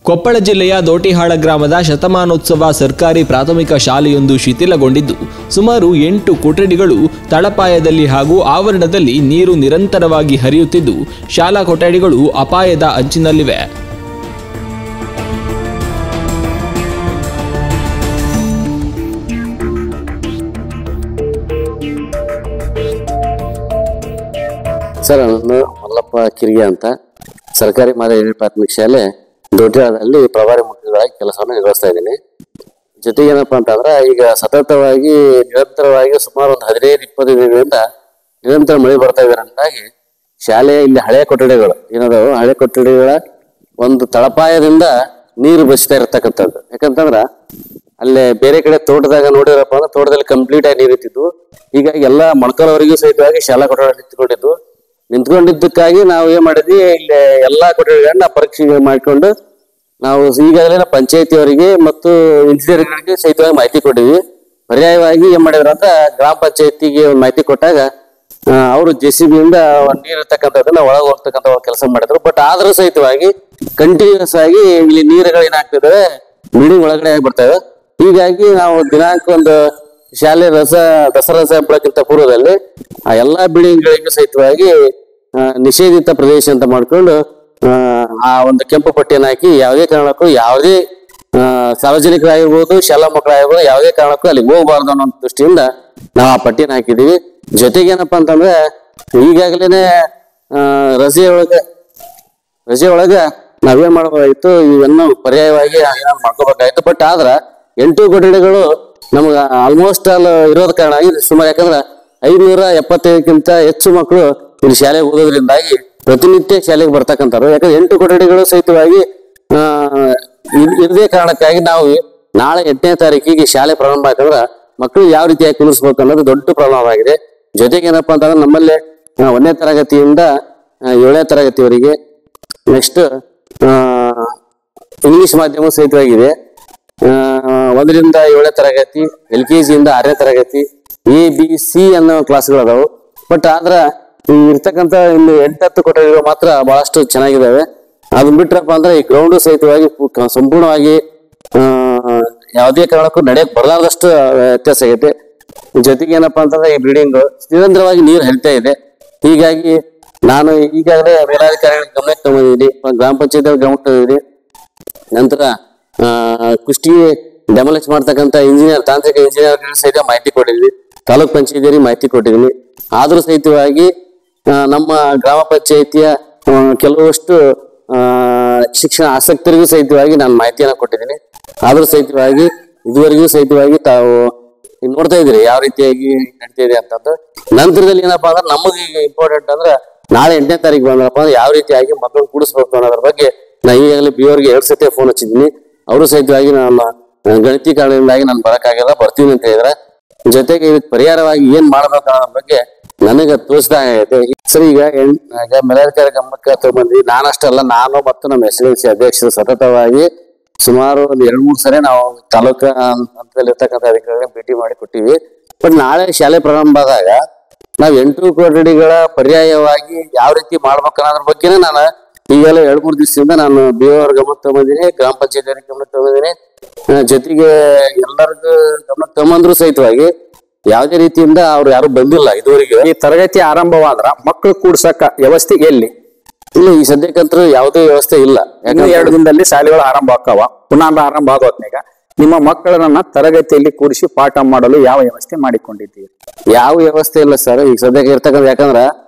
ಕೊಪ್ಪಳ ಜಿಲ್ಲೆಯ ದೋಟಿಹಾಳ ಗ್ರಾಮದ ಶತಮಾನೋತ್ಸವ ಸರ್ಕಾರಿ ಪ್ರಾಥಮಿಕ ಶಾಲೆಯೊಂದು ಶಿಥಿಲಗೊಂಡಿದ್ದು ಸುಮಾರು 8 ಕೊಠಡಿಗಳು ತಳಪಾಯದಲ್ಲಿ ಹಾಗೂ ಆವರಣದಲ್ಲಿ ನೀರು ನಿರಂತರವಾಗಿ ಹರಿಯುತ್ತಿದ್ದು ಶಾಲಾ ಕೊಠಡಿಗಳು ಅಪಾಯದ ಅಂಚಿನಲ್ಲಿವೆ. ಸರ್, ನಾನು ಮಲ್ಲಪ್ಪ ಕಿರ್ಗೆ ಅಂತ ಸರ್ಕಾರಿ ಮಾದರಿ ಪ್ರಾಥಮಿಕ ಶಾಲೆ ದೋಟಿಯಾಳದಲ್ಲಿ ಪ್ರಭಾರಿ ಮುಖ್ಯಗಳಾಗಿ ಕೆಲಸವನ್ನು ನಿರ್ವಹಿಸ್ತಾ ಇದ್ದೀನಿ. ಜೊತೆಗೆ ಏನಪ್ಪಾ ಅಂತಂದ್ರೆ ಈಗ ಸತತವಾಗಿ ನಿರಂತರವಾಗಿ ಸುಮಾರು ಒಂದು 15-20 ದಿನಗಳಿಂದ ನಿರಂತರ ಮಳೆ ಬರ್ತಾ ಇದರಿಂದಾಗಿ ಶಾಲೆಯ ಇಲ್ಲಿ ಹಳೆಯ ಕೊಠಡಿಗಳು ಏನದಾವು, ಹಳೆ ಕೊಠಡಿಗಳ ಒಂದು ತಳಪಾಯದಿಂದ ನೀರು ಬಸಿತಾ ಇರತಕ್ಕಂಥದ್ದು. ಯಾಕಂತಂದ್ರ ಅಲ್ಲೇ ಬೇರೆ ಕಡೆ ತೋಟದಾಗ ನೋಡಿದ್ರಪ್ಪ ಅಂದ್ರೆ ತೋಟದಲ್ಲಿ ಕಂಪ್ಲೀಟ್ ಆಗಿ ನೀರು ಇರ್ತಿದ್ವು. ಹೀಗಾಗಿ ಎಲ್ಲಾ ಮೊಣಕಾಲವರೆಗೂ ಸಹಿತವಾಗಿ ಶಾಲಾ ಕೊಠಡಿ ನಿಂತ್ಕೊಂಡಿದ್ದಕ್ಕಾಗಿ ನಾವು ಏನ್ ಮಾಡಿದ್ವಿ, ಇಲ್ಲಿ ಎಲ್ಲಾ ಕೊಠಡಿಗಳನ್ನ ಪರೀಕ್ಷೆ ಮಾಡಿಕೊಂಡು ನಾವು ಈಗಾಗಲೇ ಪಂಚಾಯತಿಯವರಿಗೆ ಮತ್ತು ಇಂಜಿನಿಯರ್ಗಳಿಗೆ ಸಹಿತವಾಗಿ ಮಾಹಿತಿ ಕೊಟ್ಟಿದ್ವಿ. ಪರ್ಯಾಯವಾಗಿ ಏನ್ ಮಾಡಿದ್ರ ಅಂತ ಗ್ರಾಮ ಪಂಚಾಯತಿಗೆ ಒಂದು ಮಾಹಿತಿ ಕೊಟ್ಟಾಗ ಅವರು JCB ಇಂದ ನೀರ್ ಇರ್ತಕ್ಕಂಥದ್ದನ್ನ ಒಳಗೆ ಹೋಗ್ತಕ್ಕಂಥ ಕೆಲಸ ಮಾಡಿದ್ರು. ಬಟ್ ಆದ್ರೂ ಸಹಿತವಾಗಿ ಕಂಟಿನ್ಯೂಸ್ ಆಗಿ ಇಲ್ಲಿ ನೀರುಗಳು ಏನಾಗ್ತಿದಾವೆ, ಬಿಲ್ಡಿಂಗ್ ಒಳಗಡೆ ಆಗ್ಬಿಡ್ತವೆ. ಹೀಗಾಗಿ ನಾವು ದಿನಾಂಕ ಒಂದು ಶಾಲೆ ದಸರಾ ರಸ ಹಬ್ಬಕ್ಕಿಂತ ಪೂರ್ವದಲ್ಲಿ ಆ ಎಲ್ಲಾ ಬಿಲ್ಡಿಂಗ್ಗಳಿಗೂ ಸಹಿತವಾಗಿ ನಿಷೇಧಿತ ಪ್ರದೇಶ ಅಂತ ಮಾಡ್ಕೊಂಡು ಆ ಒಂದು ಕೆಂಪು ಪಟ್ಟಿಯನ್ನು ಹಾಕಿ ಯಾವುದೇ ಕಾರಣಕ್ಕೂ ಯಾವುದೇ ಸಾರ್ವಜನಿಕರಾಗಿರ್ಬೋದು, ಶಾಲಾ ಮಕ್ಕಳಾಗಿರ್ಬೋದು, ಯಾವುದೇ ಕಾರಣಕ್ಕೂ ಅಲ್ಲಿ ಹೋಗಬಾರ್ದು ಅನ್ನೋ ದೃಷ್ಟಿಯಿಂದ ನಾವು ಆ ಪಟ್ಟಿಯನ್ನು ಹಾಕಿದೀವಿ. ಜೊತೆಗೆ ಏನಪ್ಪಾ ಅಂತಂದ್ರೆ ಈಗಾಗಲೇ ರಜೆ ಒಳಗ ನಾವೇನ್ ಮಾಡಬೇಕಾಗಿತ್ತು, ಇವನ್ನು ಪರ್ಯಾಯವಾಗಿ ಮಾಡ್ಕೋಬೇಕಾಗಿತ್ತು. ಬಟ್ ಆದ್ರ 8 ಕೊಠಡಿಗಳು ನಮ್ಗ ಆಲ್ಮೋಸ್ಟ್ ಅಲ್ಲಿ ಇರೋದ್ ಕಾರಣ ಸುಮಾರು, ಯಾಕಂದ್ರೆ 575ಕ್ಕಿಂತ ಹೆಚ್ಚು ಮಕ್ಕಳು ಇಲ್ಲಿ ಶಾಲೆಗೆ ಓದೋದ್ರಿಂದಾಗಿ ಪ್ರತಿನಿತ್ಯ ಶಾಲೆಗೆ ಬರ್ತಕ್ಕಂಥವ್ರು. ಯಾಕಂದ್ರೆ 8 ಕೊಠಡಿಗಳು ಸಹಿತವಾಗಿ ಇರದೇ ಕಾರಣಕ್ಕಾಗಿ ನಾವು ನಾಳೆ 8ನೇ ತಾರೀಕಿಗೆ ಶಾಲೆ ಪ್ರಾರಂಭ ಆಯ್ತಂದ್ರ ಮಕ್ಕಳು ಯಾವ ರೀತಿಯಾಗಿ ಕುಳಿಸ್ಬೇಕು ಅನ್ನೋದು ದೊಡ್ಡ ಪ್ರಾಬ್ಲಮ್ ಆಗಿದೆ. ಜೊತೆಗೆ ಏನಪ್ಪಾ ಅಂತಂದ್ರೆ ನಮ್ಮಲ್ಲಿ 1ನೇ ತರಗತಿಯಿಂದ 7ನೇ ತರಗತಿವರೆಗೆ, ನೆಕ್ಸ್ಟ್ ಇಂಗ್ಲಿಷ್ ಮಾಧ್ಯಮ ಸಹಿತವಾಗಿದೆ. 1ರಿಂದ 7ನೇ ತರಗತಿ, LKG ಇಂದ 6ನೇ ತರಗತಿ, ABC ಅನ್ನೋ ಕ್ಲಾಸ್ಗಳು ಅದಾವು. ಬಟ್ ಆದ್ರ ಇರ್ತಕ್ಕಂಥ ಇಲ್ಲಿ 8-10 ಕೊಠಡಿಗಳು ಮಾತ್ರ ಬಹಳಷ್ಟು ಚೆನ್ನಾಗಿದ್ದಾವೆ. ಅದನ್ನ ಬಿಟ್ರಪ್ಪ ಅಂದ್ರೆ ಈ ಗ್ರೌಂಡ್ ಸಹಿತವಾಗಿ ಸಂಪೂರ್ಣವಾಗಿ ಯಾವುದೇ ಕಾರಣಕ್ಕೂ ನಡೆಯಕ್ ಬರಲಾರ್ದಷ್ಟು ವ್ಯತ್ಯಾಸ ಆಗೈತೆ. ಜೊತೆಗೆ ಏನಪ್ಪಾ ಅಂತಂದ್ರೆ ಈ ಬಿಲ್ಡಿಂಗ್ ನಿರಂತರವಾಗಿ ನೀರು ಹರಿತಾ ಇದೆ. ಹೀಗಾಗಿ ನಾನು ಈಗಾಗಲೇ ಮೇಲಾಧಿಕಾರಿಗಳ ಗಮನಕ್ಕೆ ತಗೊಂಡಿದ್ದೀನಿ, ಗ್ರಾಮ ಪಂಚಾಯತ್ ಗಮನಕ್ಕೆ ತಗೊಂಡಿದ್ದೀನಿ. ನಂತರ ಕುಷ್ಟಗಿ ಡೆಮಾಲಿಷ್ ಮಾಡ್ತಕ್ಕಂಥ ತಾಂತ್ರಿಕ ಇಂಜಿನಿಯರ್ ಸಹಿತ ಮಾಹಿತಿ ಕೊಟ್ಟಿದ್ವಿ, ತಾಲೂಕ್ ಪಂಚಾಯತಿಯವರಿಗೆ ಮಾಹಿತಿ ಕೊಟ್ಟಿದ್ವಿ. ಆದ್ರೂ ಸಹಿತವಾಗಿ ನಮ್ಮ ಗ್ರಾಮ ಪಂಚಾಯತಿಯ ಕೆಲವಷ್ಟು ಶಿಕ್ಷಣ ಆಸಕ್ತರಿಗೂ ಸಹಿತವಾಗಿ ನಾನು ಮಾಹಿತಿಯನ್ನ ಕೊಟ್ಟಿದ್ದೀನಿ. ಆದ್ರೂ ಸಹಿತವಾಗಿ ಇದುವರೆಗೂ ಸಹಿತವಾಗಿ ತಾವು ನೋಡ್ತಾ ಇದ್ದೀರಿ ಯಾವ ರೀತಿಯಾಗಿ ನಡೀತಾ ಇದೆ ಅಂತಂದು. ನಂತರದಲ್ಲಿ ಏನಪ್ಪಾ ಅಂದ್ರೆ ನಮಗೆ ಈಗ ಇಂಪಾರ್ಟೆಂಟ್ ಅಂದ್ರೆ ನಾಳೆ 8ನೇ ತಾರೀಕು ಬಂದ್ರಪ್ಪ ಅಂದ್ರೆ ಯಾವ ರೀತಿಯಾಗಿ ಮಕ್ಕಳು ಕೂಡಿಸ್ಬೇಕು ಅನ್ನೋದ್ರ ಬಗ್ಗೆ ನಾ ಈಗಾಗಲೇ BOಗೆ 2 ಸತಿ ಫೋನ್ ಹಚ್ಚಿದ್ದೀನಿ. ಅವರು ಸಹಿತವಾಗಿ ನಮ್ಮ ಗಣತಿ ಕಾರಣದಿಂದಾಗಿ ನಾನು ಬರಕ್ಕಾಗಲ್ಲ, ಬರ್ತೀನಿ ಅಂತ ಹೇಳಿದ್ರೆ. ಜೊತೆಗೆ ಇದಕ್ಕೆ ಪರಿಹಾರವಾಗಿ ಏನ್ ಮಾಡ್ಬೇಕು ಅನ್ನೋದ್ರ ಬಗ್ಗೆ ನನಗೆ ತೋರಿಸಿದಾಗೈತೆ. ಸರಿ, ಈಗ ಮೇಲಾಧಿಕಾರಿ ಗಮನಕ್ಕೆ ತಗೊಂಡ್ಬಂದ್ವಿ. ನಾನಷ್ಟಲ್ಲ, ನಾನು ಮತ್ತು ನಮ್ಮ SLC ಅಧ್ಯಕ್ಷರು ಸತತವಾಗಿ ಸುಮಾರು ಒಂದು 2-3 ಸರಿ ನಾವು ತಾಲೂಕಾ ಹಂತದಲ್ಲಿ ಇರ್ತಕ್ಕಂಥ ಅಧಿಕಾರಿಗಳಿಗೆ ಭೇಟಿ ಮಾಡಿ ಕೊಟ್ಟಿವಿ. ಬಟ್ ನಾಳೆ ಶಾಲೆ ಪ್ರಾರಂಭ ಆದಾಗ ನಾವು 8 ಕೊಠಡಿಗಳ ಪರ್ಯಾಯವಾಗಿ ಯಾವ ರೀತಿ ಮಾಡ್ಬೇಕು ಅನ್ನೋದ್ರ ಬಗ್ಗೆನೇ ನಾನು ಈಗೆಲ್ಲ 2-3 ದಿವಸದಿಂದ ನಾನು BO ಗಮನಕ್ಕೆ ತಗೊಂಡಿದ್ದೀನಿ, ಗ್ರಾಮ ಪಂಚಾಯತ್ ಗಮನಕ್ಕೆ ತಗೊಂಡಿದ್ದೀನಿ. ಜೊತೆಗೆ ಎಲ್ಲರಿಗೂ ಗಮನಕ್ಕೆ ತಗೊಂಡ್ರು ಸಹಿತವಾಗಿ ಯಾವುದೇ ರೀತಿಯಿಂದ ಅವ್ರು ಯಾರು ಬಂದಿಲ್ಲ ಇದುವರೆಗೆ. ಈ ತರಗತಿ ಆರಂಭವಾದ್ರ ಮಕ್ಕಳು ಕೂಡ್ಸಕ ವ್ಯವಸ್ಥೆ ಎಲ್ಲಿ ಇಲ್ಲ, ಈ ಸದ್ಯಕ್ಕಂತೂ ಯಾವುದೇ ವ್ಯವಸ್ಥೆ ಇಲ್ಲ. ಯಾಕಂದ್ರೆ 2 ದಿನದಲ್ಲಿ ಶಾಲೆಗಳು ಆರಂಭ ಆಕಾವ. ಪುನಃ ಆರಂಭ ಆಗೋತ್ನಾಗ ನಿಮ್ಮ ಮಕ್ಕಳನ್ನ ತರಗತಿಯಲ್ಲಿ ಕೂರಿಸಿ ಪಾಠ ಮಾಡಲು ಯಾವ ವ್ಯವಸ್ಥೆ ಮಾಡಿಕೊಂಡಿದ್ದೀರಿ? ಯಾವ ವ್ಯವಸ್ಥೆ ಇಲ್ಲ ಸರ್ ಈಗ ಸದ್ಯಕ್ಕೆ ಇರ್ತಕ್ಕಂಥ. ಯಾಕಂದ್ರ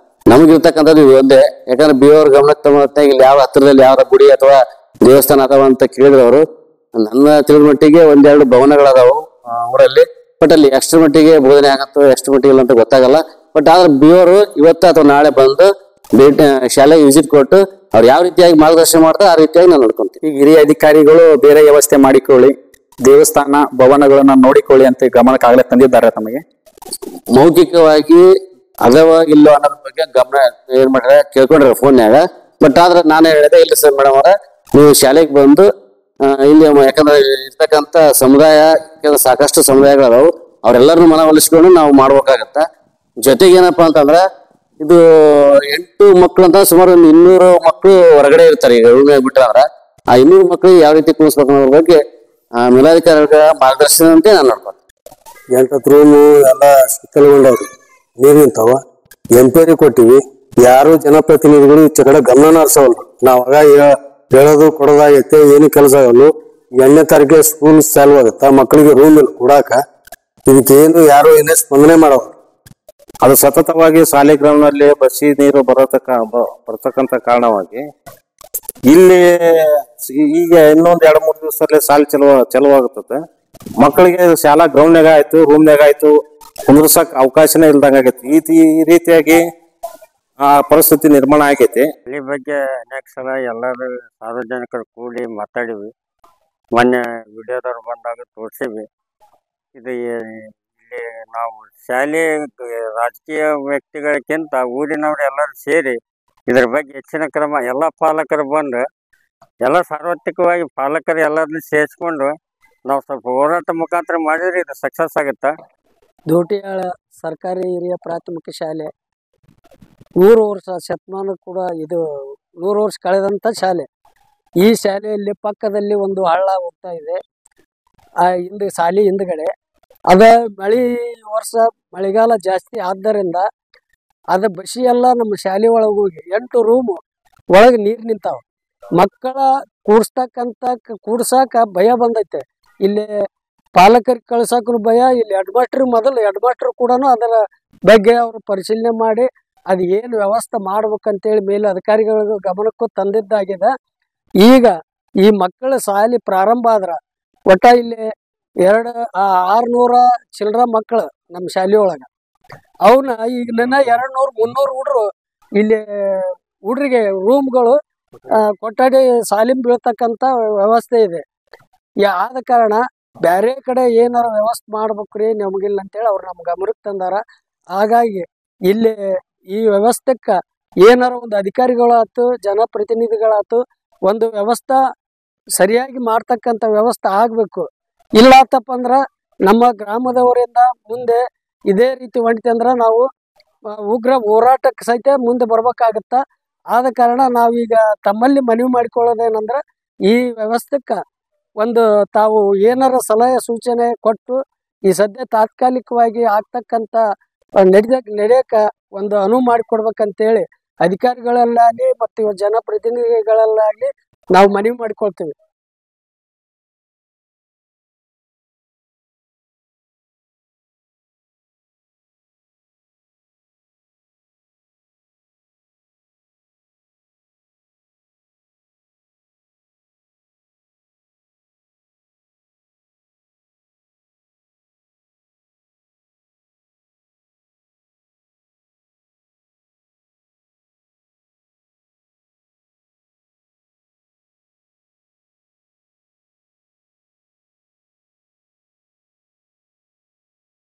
ನಮ್ಗಿರ್ತಕ್ಕಂಥದ್ದು ಇದು ಒಂದೇ. ಯಾಕಂದ್ರೆ BO ಗಮನಕ್ಕೆ ತಗೊಂಡ ಇಲ್ಲಿ ಯಾವ ಹತ್ತಿರದಲ್ಲಿ ಯಾವ ಗುಡಿ ಅಥವಾ ದೇವಸ್ಥಾನ ಅದಾವ ಅಂತ ಕೇಳಿದ್ರು ಅವರು. ನನ್ನ ತಿಳಿದ ಮಟ್ಟಿಗೆ 1-2 ಭವನಗಳದಾವು ಊರಲ್ಲಿ. ಬಟ್ ಅಲ್ಲಿ ಎಷ್ಟರ ಮಟ್ಟಿಗೆ ಬೋಧನೆ ಆಗತ್ತೋ ಎಷ್ಟರ ಮಟ್ಟಿಗೆ ಇಲ್ಲ ಅಂತ ಗೊತ್ತಾಗಲ್ಲ. ಬಟ್ ಆದ್ರೆ BO ಇವತ್ತು ಅಥವಾ ನಾಳೆ ಬಂದು ಶಾಲೆಗೆ ವಿಸಿಟ್ ಕೊಟ್ಟು ಅವ್ರು ಯಾವ ರೀತಿಯಾಗಿ ಮಾರ್ಗದರ್ಶನ ಮಾಡ್ತಾರೆ ಆ ರೀತಿಯಾಗಿ ನಾನು ನೋಡ್ಕೊಂತೀನಿ. ಈಗ ಹಿರಿಯ ಅಧಿಕಾರಿಗಳು ಬೇರೆ ವ್ಯವಸ್ಥೆ ಮಾಡಿಕೊಳ್ಳಿ, ದೇವಸ್ಥಾನ ಭವನಗಳನ್ನ ನೋಡಿಕೊಳ್ಳಿ ಅಂತ ಗಮನಕ್ಕಾಗಲೇ ತಂದಿದ್ದಾರೆ ತಮಗೆ? ಮೌಖಿಕವಾಗಿ ಅದವಾಗಿಲ್ಲೋ ಅನ್ನೋದ್ರ ಬಗ್ಗೆ ಗಮನ ಏನ್ ಮಾಡ್ರೆ ಕೇಳ್ಕೊಂಡ್ರೆ ಫೋನ್ಯಾಗ. ಬಟ್ ಆದ್ರೆ ನಾನು ಹೇಳಿದೆ, ಇಲ್ಲ ಸರ್ ಮೇಡಮ್ ಅವರ ನೀವು ಶಾಲೆಗೆ ಬಂದು ಇಲ್ಲಿ ಯಾಕಂದ್ರೆ ಇರ್ತಕ್ಕಂಥ ಸಮುದಾಯ ಸಾಕಷ್ಟು ಸಮುದಾಯಗಳದಾವು, ಅವ್ರೆಲ್ಲರನ್ನು ಮನವೊಲಿಸ್ಕೊಂಡು ನಾವು ಮಾಡ್ಬೇಕಾಗತ್ತ. ಜೊತೆಗೆ ಏನಪ್ಪಾ ಅಂತಂದ್ರ ಇದು 8 ಮಕ್ಕಳು ಅಂತ ಸುಮಾರು 200 ಮಕ್ಕಳು ಹೊರಗಡೆ ಇರ್ತಾರೆ ಈಗ ರೂಮ್ ಬಿಟ್ರ. ಆ 200 ಮಕ್ಕಳಿಗೆ ಯಾವ ರೀತಿ ಕೂರಿಸ್ಬೇಕು ಅನ್ನೋದ್ರ ಬಗ್ಗೆ ಮೇಲಾಧಿಕಾರಿಗಳ ಮಾರ್ಗದರ್ಶನ ಅಂತ ನಾನು ನೋಡ್ಬೋದು. 8 ರೂಮು ಎಲ್ಲ ಶಿಥಿಲಗೊಂಡವ್ರಿ, ನೀರು ನಿಂತಾವ. ಎಂಪೈರಿ ಕೊಟ್ಟಿವಿ, ಯಾರು ಜನಪ್ರತಿನಿಧಿಗಳು ಈಚೆ ಕಡೆ ಗಮನ ಹರಿಸವಲ್ರು. ನಾವ್ ಹೇಳೋದು ಕೊಡೋದಾಗೈತೆ, ಏನು ಕೆಲಸ ಆಗಲ್ಲ. 8ನೇ ತಾರೀಕಿಗೆ ಸ್ಕೂಲ್ ಚಾಲು ಆಗುತ್ತಾ, ಮಕ್ಕಳಿಗೆ ರೂಮ್ ಇಲ್ಲ ಕೊಡಾಕ. ಇದಕ್ಕೇನು ಯಾರು ಏನೇ ಸ್ಪಂದನೆ ಮಾಡವ್ರು. ಅದು ಸತತವಾಗಿ ಶಾಲೆ ಗ್ರೌಂಡ್ನಲ್ಲಿ ಬಸಿ ನೀರು ಬರತಕ್ಕಂತ ಕಾರಣವಾಗಿ ಇಲ್ಲಿ ಈಗ ಇನ್ನೊಂದ್ 2-3 ದಿವಸದಲ್ಲಿ ಶಾಲೆ ಚಲುವಾಗುತ್ತದೆ. ಮಕ್ಕಳಿಗೆ ಶಾಲಾ ಗ್ರೌಂಡ್ನಾಗ ಆಯ್ತು, ರೂಮ್ನಾಗ ಆಯ್ತು, ಕುಂದ್ರಸಕ್ ಅವಕಾಶನೇ ಇಲ್ದಂಗ ಆಗೈತಿ. ಈ ರೀತಿಯಾಗಿ ಆ ಪರಿಸ್ಥಿತಿ ನಿರ್ಮಾಣ ಆಗೈತಿ. ಈ ಬಗ್ಗೆ ಅನೇಕ ಸಲ ಎಲ್ಲರೂ ಸಾರ್ವಜನಿಕರು ಕೂಡಿ ಮಾತಾಡಿವಿ. ಮೊನ್ನೆ ವಿಡಿಯೋದವ್ರು ಬಂದಾಗ ತೋರಿಸಿವಿ. ಇದು ಇಲ್ಲಿ ನಾವು ಶಾಲೆ ರಾಜಕೀಯ ವ್ಯಕ್ತಿಗಳಕ್ಕಿಂತ ಊರಿನವ್ರು ಎಲ್ಲರೂ ಸೇರಿ ಇದ್ರ ಬಗ್ಗೆ ಹೆಚ್ಚಿನ ಕ್ರಮ ಎಲ್ಲ ಪಾಲಕರು ಬಂದು ಎಲ್ಲ ಸಾರ್ವತ್ರಿಕವಾಗಿ ಪಾಲಕರು ಎಲ್ಲರನ್ನೂ ಸೇರಿಸ್ಕೊಂಡು ನಾವು ಸ್ವಲ್ಪ ಹೋರಾಟ ಮುಖಾಂತರ ಮಾಡಿದ್ರೆ ಇದು ಸಕ್ಸಸ್ ಆಗುತ್ತಾ. ದೋಟಿಯಾಳ ಸರ್ಕಾರಿ ಹಿರಿಯ ಪ್ರಾಥಮಿಕ ಶಾಲೆ 100 ವರ್ಷ ಶತಮಾನ ಕೂಡ ಇದು 100 ವರ್ಷ ಕಳೆದಂಥ ಶಾಲೆ. ಈ ಶಾಲೆಯಲ್ಲಿ ಪಕ್ಕದಲ್ಲಿ ಒಂದು ಹಳ್ಳ ಹೋಗ್ತಾ ಇದೆ. ಹಿಂದೆ ಶಾಲೆ ಹಿಂದ್ಗಡೆ ಅದ ವರ್ಷ ಮಳೆಗಾಲ ಜಾಸ್ತಿ ಆದ್ದರಿಂದ ಅದ ಬಸಿ ಎಲ್ಲ ನಮ್ಮ ಶಾಲೆ ಒಳಗೆ ಹೋಗಿ 8 ರೂಮ್ ಒಳಗೆ ನೀರು ನಿಂತಾವ. ಮಕ್ಕಳ ಕೂಡ್ಸಾಕ ಭಯ ಬಂದೈತೆ. ಇಲ್ಲಿ ಪಾಲಕರಿಗೆ ಕಳ್ಸಕ್ಕೂ ಭಯ. ಇಲ್ಲಿ ಹೆಡ್ ಮಾಸ್ಟರ್ ಕೂಡ ಅದರ ಬಗ್ಗೆ ಅವರು ಪರಿಶೀಲನೆ ಮಾಡಿ ಅದು ಏನು ವ್ಯವಸ್ಥೆ ಮಾಡ್ಬೇಕಂತೇಳಿ ಮೇಲೆ ಅಧಿಕಾರಿಗಳಿಗೂ ಗಮನಕ್ಕೂ ತಂದಿದ್ದಾಗಿದೆ. ಈಗ ಈ ಮಕ್ಕಳ ಶಾಲೆ ಪ್ರಾರಂಭ ಆದ್ರ ಒಟ್ಟ ಇಲ್ಲಿ 600 ಚಿಲ್ಡ್ರ ಮಕ್ಕಳು ನಮ್ಮ ಶಾಲೆ ಒಳಗ ಅವನ್ನ ಈಗ ನನ್ನ 200-300 ಹುಡ್ರು ಇಲ್ಲಿ ಹುಡ್ರಿಗೆ ರೂಮ್ಗಳು ಕೊಠಡಿ ಶಾಲೆ ಬೀಳ್ತಕ್ಕಂಥ ವ್ಯವಸ್ಥೆ ಇದೆ. ಆದ ಕಾರಣ ಬೇರೆ ಕಡೆ ಏನಾರ ವ್ಯವಸ್ಥೆ ಮಾಡ್ಬೇಕ್ರಿ ನಮಗಿಲ್ಲ ಅಂತೇಳಿ ಅವ್ರು ನಮ್ಮ ಗಮನಕ್ಕೆ ತಂದಾರ. ಹಾಗಾಗಿ ಇಲ್ಲಿ ಈ ವ್ಯವಸ್ಥೆಕ್ಕ ಏನಾರ ಒಂದು ಅಧಿಕಾರಿಗಳಾಯ್ತು, ಜನಪ್ರತಿನಿಧಿಗಳಾಯ್ತು, ಒಂದು ವ್ಯವಸ್ಥೆ ಸರಿಯಾಗಿ ಮಾಡ್ತಕ್ಕಂಥ ವ್ಯವಸ್ಥೆ ಆಗ್ಬೇಕು. ಇಲ್ಲಾತಪ್ಪ ಅಂದ್ರ ನಮ್ಮ ಗ್ರಾಮದವರಿಂದ ಮುಂದೆ ಇದೇ ರೀತಿ ಹೊಂಟಿತಂದ್ರ ನಾವು ಉಗ್ರ ಹೋರಾಟಕ್ಕೆ ಸಹಿತ ಮುಂದೆ ಬರ್ಬೇಕಾಗತ್ತ. ಆದ ಕಾರಣ ನಾವೀಗ ತಮ್ಮಲ್ಲಿ ಮನವಿ ಮಾಡಿಕೊಳ್ಳೋದೇನಂದ್ರ ಈ ವ್ಯವಸ್ಥೆಕ್ಕ ಒಂದು ತಾವು ಏನಾರ ಸಲಹೆ ಸೂಚನೆ ಕೊಟ್ಟು ಈ ಸದ್ಯ ತಾತ್ಕಾಲಿಕವಾಗಿ ಆಗ್ತಕ್ಕಂಥ ನಡೆಯಕ ಒಂದು ಅನುವು ಮಾಡಿಕೊಡ್ಬೇಕಂತೇಳಿ ಅಧಿಕಾರಿಗಳಲ್ಲಾಗಲಿ ಮತ್ತು ಜನಪ್ರತಿನಿಧಿಗಳಲ್ಲಾಗಲಿ ನಾವು ಮನವಿ ಮಾಡಿಕೊಳ್ತೀವಿ.